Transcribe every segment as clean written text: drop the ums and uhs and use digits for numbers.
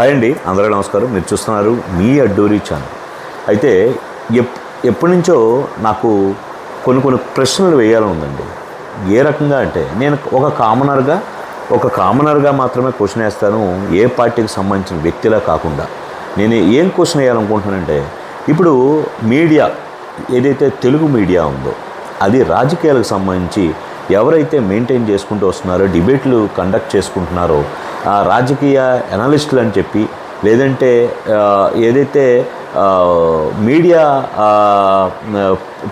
Hi అండి, అందరికీ నమస్కారం. మీరు చూస్తున్నారు మీ అడ్డూరి ఛానల్. అయితే ఎప్పటి నుంచో నాకు కొన్ని ప్రశ్నలు వేయాలని ఉందండి. ఏ రకంగా అంటే, నేను ఒక కామనర్గా మాత్రమే క్వశ్చన్ వేస్తాను, ఏ పార్టీకి సంబంధించిన వ్యక్తిలా కాకుండా. నేను ఏం క్వశ్చన్ వేయాలనుకుంటున్నానంటే, ఇప్పుడు మీడియా ఏదైతే తెలుగు మీడియా ఉందో అది రాజకీయాలకు సంబంధించి ఎవరైతే మెయింటైన్ చేసుకుంటూ వస్తున్నారో, డిబేట్లు కండక్ట్ చేసుకుంటున్నారో, రాజకీయ అనలిస్టులు అని చెప్పి, లేదంటే ఏదైతే మీడియా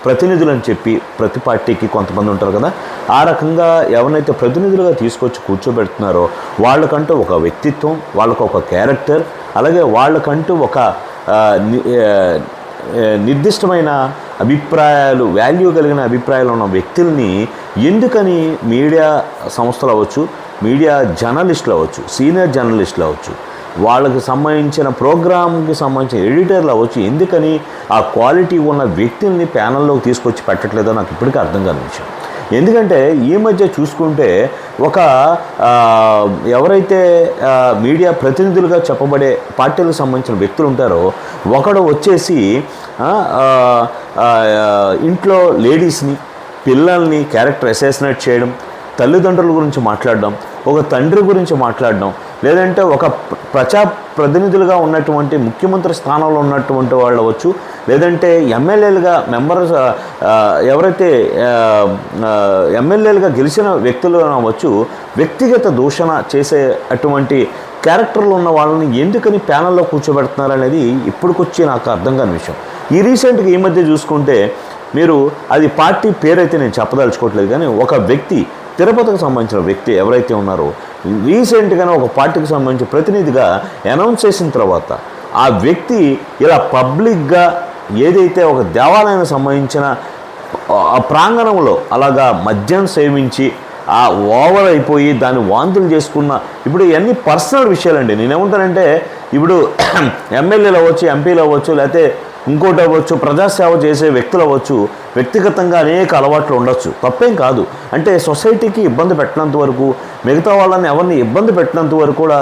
ప్రతినిధులు అని చెప్పి ప్రతి పార్టీకి కొంతమంది ఉంటారు కదా, ఆ రకంగా ఎవరినైతే ప్రతినిధులుగా తీసుకొచ్చి కూర్చోబెడుతున్నారో వాళ్ళకంటూ ఒక వ్యక్తిత్వం, వాళ్ళకు ఒక క్యారెక్టర్, అలాగే వాళ్ళకంటూ ఒక నిర్దిష్టమైన అభిప్రాయాలు, వాల్యూ కలిగిన అభిప్రాయాలు ఉన్న వ్యక్తుల్ని ఎందుకని మీడియా సంస్థలు అవ్వచ్చు, మీడియా జర్నలిస్టులు అవ్వచ్చు, సీనియర్ జర్నలిస్టులు అవ్వచ్చు, వాళ్ళకి సంబంధించిన ప్రోగ్రామ్కి సంబంధించిన ఎడిటర్లు అవ్వచ్చు, ఎందుకని ఆ క్వాలిటీ ఉన్న వ్యక్తుల్ని ప్యానల్లోకి తీసుకొచ్చి పెట్టట్లేదో నాకు ఇప్పటికీ అర్థం కాని విషయం. ఎందుకంటే ఈ మధ్య చూసుకుంటే ఎవరైతే మీడియా ప్రతినిధులుగా చెప్పబడే పార్టీలకు సంబంధించిన వ్యక్తులు ఉంటారో, ఒకడు వచ్చేసి ఇంట్లో లేడీస్ని, పిల్లల్ని క్యారెక్టర్ అసాసినేట్ చేయడం, తల్లిదండ్రుల గురించి మాట్లాడడం, ఒక తండ్రి గురించి మాట్లాడడం, లేదంటే ఒక ప్రజాప్రతినిధులుగా ఉన్నటువంటి ముఖ్యమంత్రి స్థానంలో ఉన్నటువంటి వాళ్ళు అవ్వచ్చు, లేదంటే ఎమ్మెల్యేలుగా ఎవరైతే ఎమ్మెల్యేలుగా గెలిచిన వ్యక్తులు అవ్వచ్చు, వ్యక్తిగత దూషణ చేసే అటువంటి క్యారెక్టర్లు ఉన్న వాళ్ళని ఎందుకని ప్యానల్లో కూర్చోబెడుతున్నారు అనేది ఇప్పటికొచ్చి నాకు అర్థం కాని విషయం. ఈ రీసెంట్గా ఈ మధ్య చూసుకుంటే మీరు, అది పార్టీ పేరైతే నేను చెప్పదలుచుకోవట్లేదు, కానీ ఒక వ్యక్తి, తిరుపతికి సంబంధించిన వ్యక్తి ఎవరైతే ఉన్నారో, రీసెంట్గానే ఒక పార్టీకి సంబంధించిన ప్రతినిధిగా అనౌన్స్ చేసిన తర్వాత ఆ వ్యక్తి ఇలా పబ్లిక్గా ఏదైతే ఒక దేవాలయానికి సంబంధించిన ప్రాంగణంలో అలాగా మద్యం సేవించి ఓవర్ అయిపోయి దాన్ని వాంతులు చేసుకున్న, ఇప్పుడు ఇవన్నీ పర్సనల్ విషయాలండి. నేనేమంటానంటే, ఇప్పుడు ఎమ్మెల్యేలు అవ్వచ్చు, ఎంపీలు అవ్వచ్చు, లేకపోతే ఇంకోటి అవ్వచ్చు, ప్రజాసేవ చేసే వ్యక్తులు అవ్వచ్చు, వ్యక్తిగతంగా అనేక అలవాట్లు ఉండొచ్చు, తప్పేం కాదు. అంటే సొసైటీకి ఇబ్బంది పెట్టినంత వరకు, మిగతా వాళ్ళని ఎవరిని ఇబ్బంది పెట్టినంత వరకు కూడా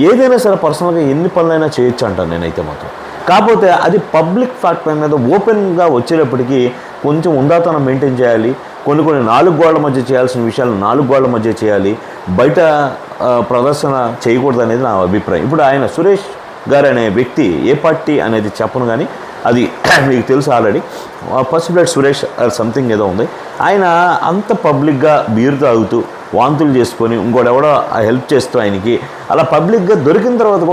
ఏదైనా సరే పర్సనల్గా ఎన్ని పనులైనా చేయొచ్చు అంటాను నేనైతే మాత్రం. కాకపోతే అది పబ్లిక్ ఫ్యాక్టర్ అనేది ఓపెన్గా వచ్చేటప్పటికీ కొంచెం ఉందాతనం మెయింటైన్ చేయాలి. కొన్ని 4 గోళ్ల మధ్య చేయాల్సిన విషయాలు 4 గోళ్ల మధ్య చేయాలి, బయట ప్రదర్శన చేయకూడదు అనేది నా అభిప్రాయం. ఇప్పుడు ఆయన సురేష్ గారు అనే వ్యక్తి ఏ పార్టీ అనేది చెప్పను, కానీ అది మీకు తెలుసు already, first blood Suresh something ఏదో ఉంది. ఆయన అంత పబ్లిక్గా బీరు తాగుతూ వాంతులు చేసుకొని ఇంకోటి ఎవడో హెల్ప్ చేస్తూ ఆయనకి అలా పబ్లిక్గా దొరికిన తర్వాత కూడా